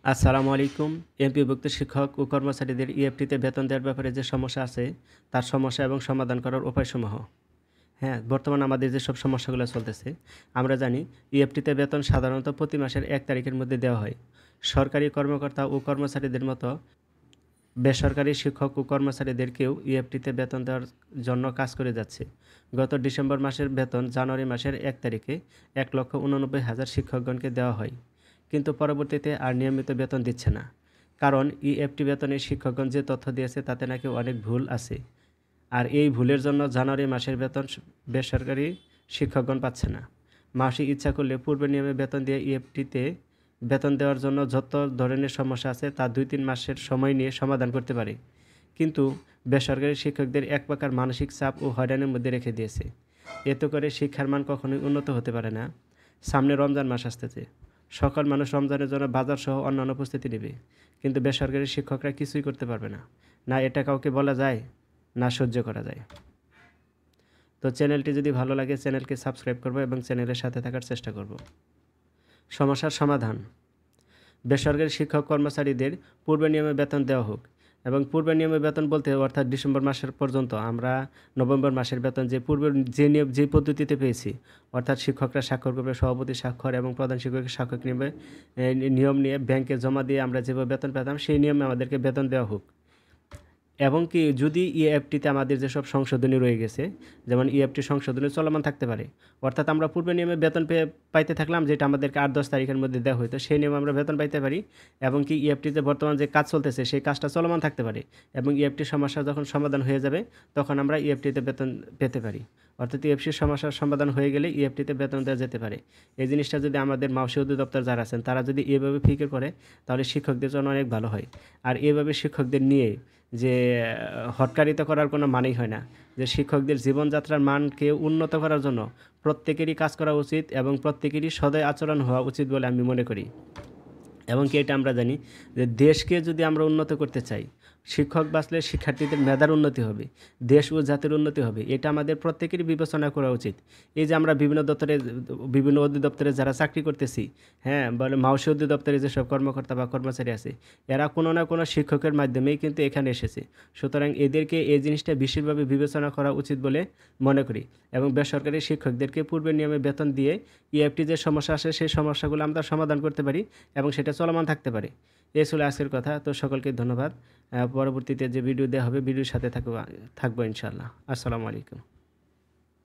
আসসালামু আলাইকুম। এমপিওভুক্ত শিক্ষক ও কর্মচারীদের ইএফটিতে বেতন দেওয়ার ব্যাপারে যে সমস্যা আছে, তার সমস্যা এবং সমাধান করার উপায়সমূহ। হ্যাঁ, বর্তমানে আমাদের যেসব সমস্যাগুলো চলতেছে, আমরা জানি ইএফটিতে বেতন সাধারণত প্রতি মাসের ১ তারিখের মধ্যে দেওয়া হয়। সরকারি কর্মকর্তা ও কর্মচারীদের মতো বেসরকারি শিক্ষক ও কর্মচারীদেরকেও ইএফটিতে বেতন দেওয়ার জন্য কাজ করে যাচ্ছে। গত ডিসেম্বর মাসের বেতন জানুয়ারি মাসের ১ তারিখে ১,৮৯,০০০ শিক্ষকগণকে দেওয়া হয়। কিন্তু পরবর্তীতে আর নিয়মিত বেতন দিচ্ছে না। কারণ ইএফটি বেতনে শিক্ষকগণ যে তথ্য দিয়েছে তাতে নাকি অনেক ভুল আছে। আর এই ভুলের জন্য জানুয়ারি মাসের বেতন বেসরকারি শিক্ষকগণ পাচ্ছে না। মাসে ইচ্ছা করলে পূর্বের নিয়মে বেতন দিয়ে ইএফটিতে বেতন দেওয়ার জন্য যত ধরনের সমস্যা আছে তা ২-৩ মাসের সময় নিয়ে সমাধান করতে পারে। কিন্তু বেসরকারি শিক্ষকদের এক প্রকার মানসিক চাপ ও হয়রানির মধ্যে রেখে দিয়েছে। এতে করে শিক্ষার মান কখনোই উন্নত হতে পারে না। সামনে রমজান মাস আসতেছে। সকল মানুষ রমজানের জন্য বাজারসহ অন্যান্য প্রস্তুতি নেবে। কিন্তু বেসরকারি শিক্ষকরা কিছুই করতে পারবে না। না এটা কাউকে বলা যায়, না সহ্য করা যায়। তো চ্যানেলটি যদি ভালো লাগে চ্যানেলকে সাবস্ক্রাইব করব এবং চ্যানেলের সাথে থাকার চেষ্টা করব। সমস্যার সমাধান: বেসরকারি শিক্ষক কর্মচারীদের পূর্বের নিয়মে বেতন দেওয়া হোক। এবং পূর্বের নিয়মে বেতন বলতে অর্থাৎ ডিসেম্বর মাসের পর্যন্ত আমরা নভেম্বর মাসের বেতন যে পূর্বের যে নিয়ম যে পদ্ধতিতে পেয়েছি, অর্থাৎ শিক্ষকরা স্বাক্ষর করবে, সভাপতি স্বাক্ষর এবং প্রধান শিক্ষকের স্বাক্ষর নেবে, নিয়ম নিয়ে ব্যাংকে জমা দিয়ে আমরা যেভাবে বেতন পেতাম সেই নিয়মে আমাদেরকে বেতন দেওয়া হোক। এবং কি যদি ইএফটিতে আমাদের যেসব সংশোধনী রয়ে গেছে, যেমন ইএফটি সংশোধনী চলমান থাকতে পারে, অর্থাৎ আমরা পূর্বে নিয়মে বেতন পাইতে থাকলাম যেটা আমাদেরকে ৮-১০ তারিখের মধ্যে দেওয়া হইতো, সেই নিয়মে আমরা বেতন পাইতে পারি। এবং কি ইএফটিতে বর্তমান যে কাজ চলতেছে সেই কাজটা চলমান থাকতে পারে এবং ইএফটির সমস্যা যখন সমাধান হয়ে যাবে তখন আমরা ইএফটিতে বেতন পেতে পারি। অর্থাৎ ইএফটির সমস্যার সমাধান হয়ে গেলে ইএফটিতে বেতন দেওয়া যেতে পারে। এই জিনিসটা যদি আমাদের মাউসি অধিদপ্তর যারা আছেন তারা যদি এভাবে ফিকির করে তাহলে শিক্ষকদের জন্য অনেক ভালো হয়। আর এভাবে শিক্ষকদের নিয়ে যে হটকারিতা করার কোনো মানেই হয় না। যে শিক্ষকদের জীবনযাত্রার মানকে উন্নত করার জন্য প্রত্যেকেরই কাজ করা উচিত এবং প্রত্যেকেরই সদয় আচরণ হওয়া উচিত বলে আমি মনে করি। এবং কি এটা আমরা জানি যে দেশকে যদি আমরা উন্নত করতে চাই, শিক্ষক বাঁচলে শিক্ষার্থীদের মেধার উন্নতি হবে, দেশ ও জাতির উন্নতি হবে। এটা আমাদের প্রত্যেকেরই বিবেচনা করা উচিত। এই যে আমরা বিভিন্ন অধিদপ্তরে যারা চাকরি করতেছি, হ্যাঁ, বলে মাউসি অধিদপ্তরে যেসব কর্মকর্তা বা কর্মচারী আছে, এরা কোনো না কোনো শিক্ষকের মাধ্যমেই কিন্তু এখানে এসেছে। সুতরাং এদেরকে এই জিনিসটা বিশেষভাবে বিবেচনা করা উচিত বলে মনে করি। এবং বেসরকারি শিক্ষকদেরকে পূর্বের নিয়মে বেতন দিয়ে ইএফটি যে সমস্যা আসে সেই সমস্যাগুলো আমরা সমাধান করতে পারি এবং সেটা চলমান থাকতে পারে। এই ছিল আজকের কথা। তো সকলকে ধন্যবাদ। পরবর্তীতে যে ভিডিও দেওয়া হবে ভিডিওর সাথে থাকবো ইনশাআল্লাহ। আসসালামু আলাইকুম।